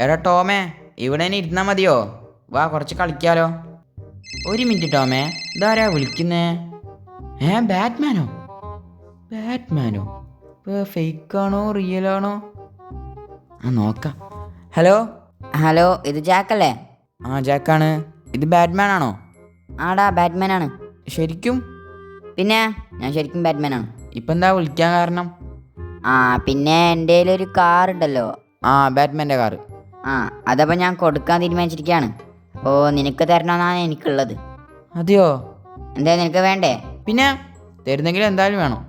എടാ ടോമേ, ഇവിടെ ഇനി ഇരുന്നാ മതിയോ? വാ കുറച്ച് കളിക്കാലോ. ഒരു മിനിറ്റ് ടോമേ, ഇതാരാ വിളിക്കുന്നേ? ബാറ്റ്മാനോ? ബാറ്റ്മാനോ? ഇപ്പോൾ ഫേക്കാണോ റിയലാണോ? നോക്കാം. ഹലോ. ഹലോ, ഇത് ജാക്കല്ലേ? ജാക്കാണ്. ഇത് ബാറ്റ്മാൻ ആണോ? ആടാ, ബാറ്റ്മാനാണ്. ശരിക്കും? പിന്നെ ഞാൻ ശരിക്കും ബാറ്റ്മാനാണ്. ഇപ്പം എന്താ വിളിക്കാൻ കാരണം? പിന്നെ എൻ്റെ ഒരു കാർ ഉണ്ടല്ലോ. ബാറ്റ്മാൻ്റെ കാറ്. അതപ്പോൾ ഞാൻ കൊടുക്കാൻ തീരുമാനിച്ചിരിക്കുകയാണ്. അപ്പോൾ നിനക്ക് തരണമെന്നാണ് എനിക്കുള്ളത്. അതെയോ? എന്താ നിനക്ക് വേണ്ടേ? പിന്നെ തരുന്നെങ്കിലും എന്തായാലും വേണം.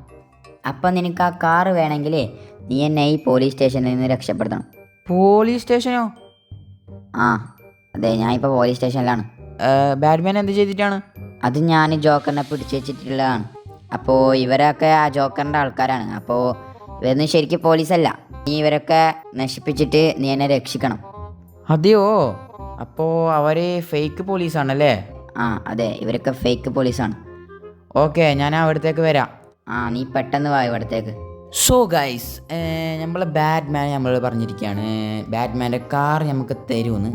അപ്പം നിനക്ക് ആ കാറ് വേണമെങ്കിൽ നീ എന്നെ ഈ പോലീസ് സ്റ്റേഷനിൽ നിന്ന് രക്ഷപ്പെടുത്തണം. പോലീസ് സ്റ്റേഷനോ? അതെ, ഞാൻ ഇപ്പോൾ പോലീസ് സ്റ്റേഷനിലാണ്. ബാറ്റ്മാൻ എന്ത് ചെയ്തിട്ടാണ്? അത് ഞാൻ ജോക്കറിനെ പിടിച്ചു വെച്ചിട്ടുള്ളതാണ്. അപ്പോൾ ഇവരൊക്കെ ആ ജോക്കറിൻ്റെ ആൾക്കാരാണ്. അപ്പോൾ ഇവരൊന്നും ശരിക്കും പോലീസല്ല. നീ ഇവരൊക്കെ നശിപ്പിച്ചിട്ട് നീ എന്നെ രക്ഷിക്കണം. അതെയോ? അപ്പോൾ അവർ ഫേക്ക് പോലീസാണല്ലേ? അതെ, ഇവരൊക്കെ ഫേക്ക് പോലീസാണ്. ഓക്കെ, ഞാൻ അവിടത്തേക്ക് വരാം. നീ പെട്ടെന്ന് വാ ഇവിടത്തേക്ക്. സോ ഗൈസ്, നമ്മളെ ബാറ്റ്മാൻ നമ്മൾ പറഞ്ഞിരിക്കുകയാണ് ബാറ്റ്മാൻ്റെ കാർ നമുക്ക് തരുമെന്ന്.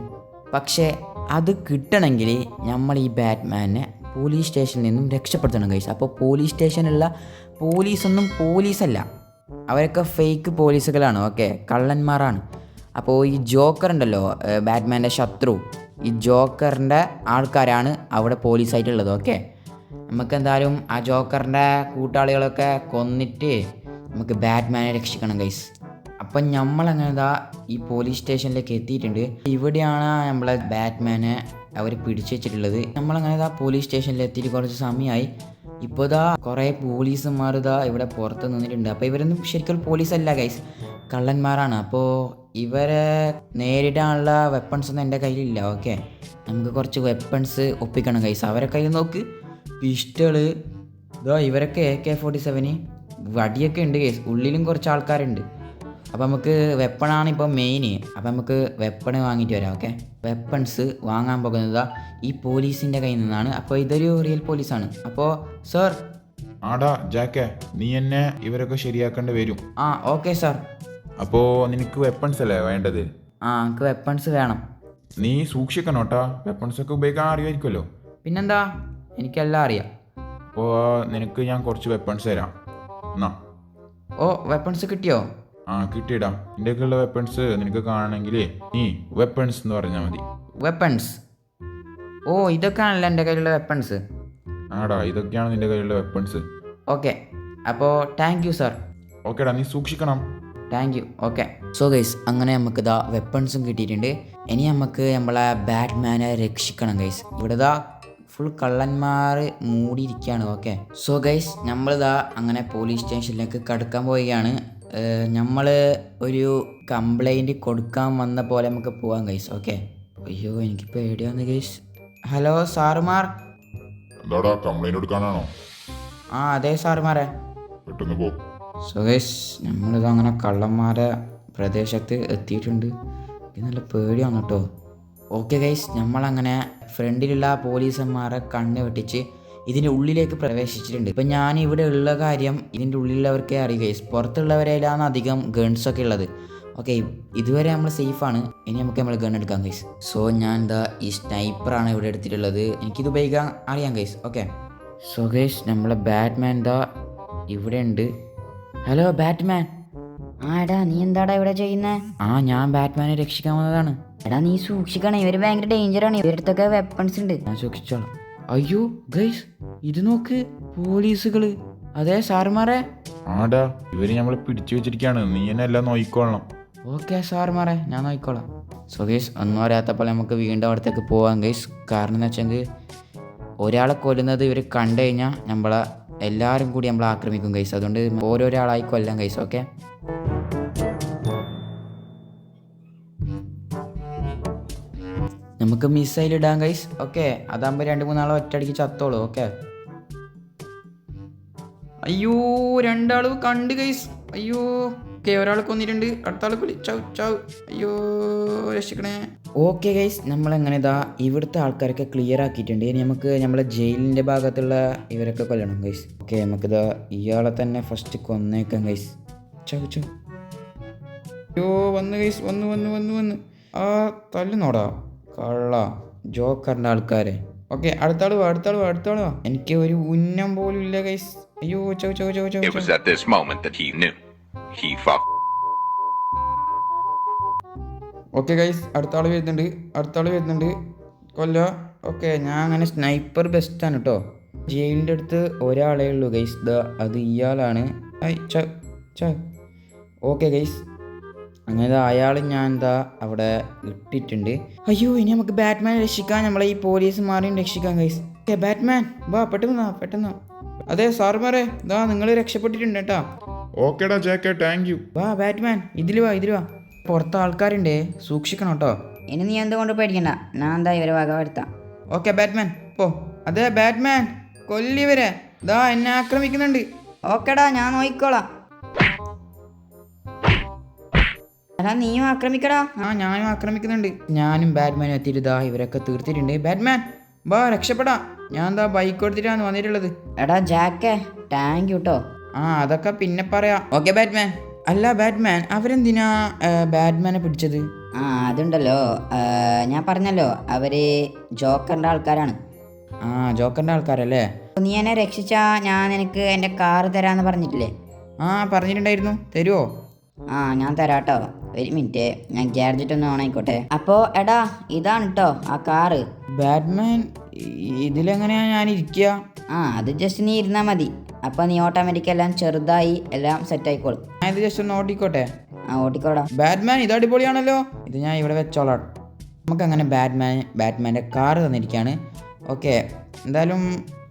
പക്ഷേ അത് കിട്ടണമെങ്കിൽ നമ്മൾ ഈ ബാറ്റ്മാനെ പോലീസ് സ്റ്റേഷനിൽ നിന്നും രക്ഷപ്പെടുത്തണം ഗൈസ്. അപ്പോൾ പോലീസ് സ്റ്റേഷനിലുള്ള പോലീസൊന്നും പോലീസല്ല, അവരൊക്കെ ഫേക്ക് പോലീസുകളാണ്. ഓക്കെ, കള്ളന്മാരാണ്. അപ്പോൾ ഈ ജോക്കർ ഉണ്ടല്ലോ, ബാറ്റ്മാൻ്റെ ശത്രു, ഈ ജോക്കറിൻ്റെ ആൾക്കാരാണ് അവിടെ പോലീസായിട്ടുള്ളത്. ഓക്കെ, നമുക്ക് എന്തായാലും ആ ജോക്കറിൻ്റെ കൂട്ടാളികളൊക്കെ കൊന്നിട്ട് നമുക്ക് ബാറ്റ്മാനെ രക്ഷിക്കണം ഗൈസ്. അപ്പം നമ്മളങ്ങനെ ഈ പോലീസ് സ്റ്റേഷനിലേക്ക് എത്തിയിട്ടുണ്ട്. ഇവിടെയാണ് നമ്മളെ ബാറ്റ്മാനെ അവർ പിടിച്ചു വെച്ചിട്ടുള്ളത്. നമ്മളങ്ങനെ പോലീസ് സ്റ്റേഷനിൽ എത്തിയിട്ട് കുറച്ച് സമയമായി. ഇപ്പോൾ കുറേ പോലീസുമാർ ഇവിടെ പുറത്ത് നിന്നിട്ടുണ്ട്. അപ്പോൾ ഇവരൊന്നും ശരിക്കും പോലീസല്ല ഗൈസ്, കള്ളന്മാരാണ്. അപ്പോൾ ഇവരെ നേരിടാനുള്ള വെപ്പൺസൊന്നും എൻ്റെ കയ്യിലില്ല. ഓക്കെ, നമുക്ക് കുറച്ച് വെപ്പൺസ് ഒപ്പിക്കണം ഗൈസ്. അവരെ കയ്യിൽ നോക്ക്, പിസ്റ്റള്, ഇവരൊക്കെ AK-47 വടിയൊക്കെ ഉണ്ട് ഗൈസ്. ഉള്ളിലും കുറച്ച് ആൾക്കാരുണ്ട്. അപ്പോൾ നമുക്ക് വെപ്പണാണ് ഇപ്പോൾ മെയിൻ. അപ്പോൾ നമുക്ക് വെപ്പണ് വാങ്ങിയിട്ട് വരാം. ഓക്കെ, വെപ്പൺസ് വാങ്ങാൻ പോകുന്നത് ഈ പോലീസിൻ്റെ കയ്യിൽ നിന്നാണ്. അപ്പോൾ ഇതൊരു റിയൽ പോലീസാണ്. അപ്പോൾ സർ. ആടാ ജാക്കേ, നീ എന്നെ ഇവരൊക്കെ ശരിയാക്കേണ്ടി വരും. Okay sir. അപ്പോൾ നിനക്ക് വെപ്പൺസ് അല്ലേ വേണ്ടത്? എനിക്ക് വെപ്പൺസ് വേണം. നീ സൂക്ഷിക്കണം കേട്ടോ, വെപ്പൺസൊക്കെ ഉപയോഗിക്കാൻ അറിയുമായിരിക്കുമല്ലോ. പിന്നെന്താ, എനിക്കെല്ലാം അറിയാം. അപ്പോൾ നിനക്ക് ഞാൻ കുറച്ച് വെപ്പൺസ് തരാം. എന്നാ. വെപ്പൺസ് കിട്ടിയോ? കിട്ടിയിടാ. എൻ്റെ കയ്യിലുള്ള വെപ്പൺസ് നിനക്ക് കാണണമെങ്കിൽ നീ വെപ്പൺസ് എന്ന് പറഞ്ഞാൽ മതി. വെപ്പൺസ്? ഇതൊക്കെയാണല്ലോ എൻ്റെ കയ്യിലുള്ള വെപ്പൺസ്. ആടാ, ഇതൊക്കെയാണ് നിൻ്റെ കയ്യിലുള്ള വെപ്പൺസ്. ഓക്കെ, അപ്പോൾ താങ്ക് യു സാർ. ഓക്കേടാ, നീ സൂക്ഷിക്കണം. Thank you. Okay. So guys, അങ്ങനെ നമുക്ക് വെപ്പൺസും കിട്ടിയിട്ടുണ്ട്. ഇനി നമുക്ക് നമ്മളെ ബാറ്റ്മാനെ രക്ഷിക്കണം ഗൈസ്. ഇവിടെ ഫുൾ കള്ളന്മാർ മൂടിയിരിക്കുകയാണ്. ഓക്കെ, സോ ഗൈസ്, നമ്മളിതാ അങ്ങനെ പോലീസ് സ്റ്റേഷനിലേക്ക് കടക്കാൻ പോവുകയാണ്. നമ്മൾ ഒരു കംപ്ലൈൻറ്റ് കൊടുക്കാൻ വന്ന പോലെ നമുക്ക് പോവാം ഗൈസ്. ഓക്കെ. അയ്യോ, എനിക്ക് പേടിയാന്ന് ഗൈസ്. ഹലോ സാറുമാർ. എന്താടാ, കംപ്ലൈൻറ്റ് കൊടുക്കാനാണോ? അതെ സാറുമാരെ. പെട്ടെന്ന് പോ. സോ ഗൈസ്, നമ്മളിത് അങ്ങനെ കള്ളന്മാരെ പ്രദേശത്ത് എത്തിയിട്ടുണ്ട്. ഇത് നല്ല പേടിയാണ് കേട്ടോ. ഓക്കെ ഗൈസ്, നമ്മളങ്ങനെ ഫ്രണ്ടിലുള്ള പോലീസന്മാരെ കണ്ണ് വെട്ടിച്ച് ഇതിൻ്റെ ഉള്ളിലേക്ക് പ്രവേശിച്ചിട്ടുണ്ട്. ഇപ്പം ഞാൻ ഇവിടെ ഉള്ള കാര്യം ഇതിൻ്റെ ഉള്ളിലുള്ളവർക്കേ അറിയുക ഗൈസ്. പുറത്തുള്ളവരെല്ലാം അധികം ഗൺസൊക്കെ ഉള്ളത്. ഓക്കെ, ഇതുവരെ നമ്മൾ സേഫാണ്. ഇനി നമുക്ക് നമ്മൾ ഗൺ എടുക്കാം ഗൈസ്. സോ ഞാൻ ഈ സ്നൈപ്പറാണ് ഇവിടെ എടുത്തിട്ടുള്ളത്. എനിക്കിത് ഉപയോഗിക്കാൻ അറിയാം ഗൈസ്. ഓക്കെ, സോ ഗൈസ്, നമ്മളെ ബാറ്റ്മാൻ ഇവിടെ ഉണ്ട്. Hello Batman. എടാ, നീ എന്താടാ ഇവിടെ ചെയ്യുന്നേ? ഞാൻ ബാറ്റ്മാനെ രക്ഷിക്കാൻ വന്നതാണ്. എടാ, നീ സൂക്ഷിക്കണം, ഇവർ ഭയങ്കര ഡേഞ്ചറാണ്. ഇവരുടെ അടുത്തൊക്കെ വെപ്പൺസ് ഉണ്ട്. ഞാൻ സൂക്ഷിച്ചോളാം. അയ്യോ ഗൈസ്, ഇത് നോക്ക്, പോലീസുകള്. അതെ സാറുമാരെ. ആടാ, ഇവര് നമ്മളെ പിടിച്ചു വെച്ചിരിക്കുകയാണ്. നീ എന്നെ എല്ലാം നോക്കിക്കൊള്ളണം. ഓക്കെ സാറുമാരെ, ഞാൻ നോക്കിക്കോളാം. സോ ഗൈസ്, ഒന്നും അറിയാത്തപ്പോൾ നമുക്ക് വീണ്ടും അവിടത്തേക്ക് പോവാം ഗൈസ്. കാരണം എന്ന് വെച്ചെങ്കിൽ ഒരാളെ കൊല്ലുന്നത് ഇവർ കണ്ടു കഴിഞ്ഞാൽ നമ്മളെ എല്ലാവരും കൂടി നമ്മളെ ആക്രമിക്കും ഗൈസ്. അതുകൊണ്ട് ഓരോരാളായി കൊല്ലാം ഗൈസ്. ഓക്കെ, നമുക്ക് മിസൈൽ ഇടാം ഗൈസ്. ഓക്കെ, അതാകുമ്പോൾ 2-3 ആളെ ഒറ്റയടിക്ക് ചത്തോളൂ. ഓക്കെ. അയ്യോ, 2 ആൾ കണ്ട് ഗൈസ്. അയ്യോ, ഓക്കെ, ഒരാൾ കൊന്നിട്ടുണ്ട്, അടുത്ത ആൾ കൊല്ലി. ചവ്. അയ്യോ, രക്ഷിക്കണേ. ഓക്കെ ഗൈസ്, നമ്മളെങ്ങനെ ഇവിടുത്തെ ആൾക്കാരൊക്കെ ക്ലിയർ ആക്കിയിട്ടുണ്ട്. ഇനി നമുക്ക് നമ്മളെ ജയിലിൻ്റെ ഭാഗത്തുള്ള ഇവരൊക്കെ കൊല്ലണം ഗൈസ്. ഓക്കെ, നമുക്കിതാ ഇയാളെ തന്നെ ഫസ്റ്റ് കൊന്നേക്കാം ഗൈസ്. ചവ്. അയ്യോ, വന്ന് ഗൈസ്, വന്ന്. ആ തല്ലുന്നോടാ കള്ള ജോക്കറിൻ്റെ ആൾക്കാരെ. ഓക്കെ, അടുത്താൾ വാ. എനിക്ക് ഒരു ഉന്നം പോലും ഇല്ല ഗൈസ്. അയ്യോ ചോ. It was at this moment that he knew. He fucked. Okay guys, അടുത്താൾ വരുന്നുണ്ട് കൊല്ല. ഓക്കെ, ഞാൻ അങ്ങനെ സ്നൈപ്പർ ബെസ്റ്റാണ് കേട്ടോ. ജയിലിൻ്റെ അടുത്ത് ഒരാളേ ഉള്ളൂ ഗൈസ്, അത് ഇയാളാണ്. ഓക്കെ ഗൈസ്, അങ്ങനെ അയാൾ ഞാൻ അവിടെ ഇട്ടിട്ടുണ്ട്. അയ്യോ, ഇനി നമുക്ക് ബാറ്റ്മാനെ രക്ഷിക്കാൻ, നമ്മളെ ഈ പോലീസുമാരെയും രക്ഷിക്കാം ഗൈസ്. ഓക്കെ ബാറ്റ്മാൻ വാ, പെട്ടെന്ന്. അതെ സാറുമാരെ, നിങ്ങൾ രക്ഷപ്പെട്ടിട്ടുണ്ട് കേട്ടോ. ഓക്കേടാ ജാക്കെ, താങ്ക് യു. വാ ബാറ്റ്മാൻ, ഇതിൽ വാ. പുറത്ത് ആൾക്കാരുണ്ടേ, സൂക്ഷിക്കണം കേട്ടോ. ഇനി നീ എന്തുകൊണ്ട് പേടിക്കണ്ട, ഞാൻ എന്താ ഇവരെ വക വരുത്താം. ഓക്കെ ബാറ്റ്മാൻ പോ. അതെ ബാറ്റ്മാൻ, കൊല്ലിവരെ, എന്നെ ആക്രമിക്കുന്നുണ്ട്. ഓക്കെടാ, ഞാൻ നോക്കിക്കോളാം. എടാ നീയും ആക്രമിക്കടാ. ഞാനും ആക്രമിക്കുന്നുണ്ട്. ഞാനും ബാറ്റ്മാനും എത്തിയിട്ട് ഇവരൊക്കെ തീർത്തിട്ടുണ്ട്. ബാറ്റ്മാൻ വാ, രക്ഷപ്പെടാം. ഞാൻ ബൈക്ക് കൊടുത്തിട്ടാണ് വന്നിട്ടുള്ളത്. എടാ ജാക്കേ, താങ്ക് യു കേട്ടോ. അതൊക്കെ പിന്നെ പറയാം. Okay Batman. അല്ല ബാറ്റ്മാൻ, അവരെന്തിനാ ബാറ്റ്മാനെ പിടിച്ചത്? അതുണ്ടല്ലോ, ഞാൻ പറഞ്ഞല്ലോ അവര് ജോക്കറിന്റെ ആൾക്കാരാണ്. ജോക്കറിന്റെ ആൾക്കാരല്ലേ? നീ എന്നെ രക്ഷിച്ചാ ഞാൻ നിനക്ക് എൻ്റെ കാറ് തരാന്ന് പറഞ്ഞിട്ടില്ലേ? പറഞ്ഞിട്ടുണ്ടായിരുന്നു. തരുമോ? ഞാൻ തരാട്ടോ. ഒരു മിനിറ്റ്, ഞാൻ ഗാഡ്ജറ്റ് ഒന്ന് ഓൺ ആയിക്കോട്ടെ. അപ്പോ എടാ, ഇതാണ് കേട്ടോ ആ കാറ്. ബാറ്റ്മാൻ, ഇതിലെങ്ങനെയാ ഞാൻ ഇരിക്കുക? അത് ജസ്റ്റ് നീ ഇരുന്നാ മതി. അപ്പൊ നീ ഓട്ടോമാറ്റിക് എല്ലാം ചെറുതായി എല്ലാം സെറ്റ് ആയിക്കോളും. ഞാൻ ഇത് ജസ്റ്റ് ഒന്ന് ഓട്ടിക്കോട്ടെ? ഓട്ടിക്കോടാ. ബാറ്റ്മാൻ, ഇത് അടിപൊളിയാണല്ലോ. ഇത് ഞാൻ ഇവിടെ വെച്ചോളാം. നമുക്കങ്ങനെ ബാറ്റ്മാൻ്റെ കാറ് തന്നിരിക്കുകയാണ്. ഓക്കെ, എന്തായാലും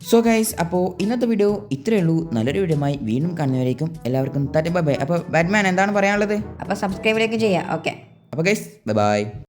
സോ ഗൈസ്, അപ്പോൾ ഇന്നത്തെ വീഡിയോ ഇത്രയേ ഉള്ളൂ. നല്ലൊരു വീഡിയോയുമായി വീണ്ടും കാണുന്നവരേക്കും എല്ലാവർക്കും ബൈ. അപ്പോൾ ബാറ്റ്മാൻ എന്താണ് പറയാനുള്ളത്? അപ്പോൾ സബ്സ്ക്രൈബിലേക്ക് ചെയ്യാം. ഓക്കെ, അപ്പോൾ ഗൈസ് ബൈ.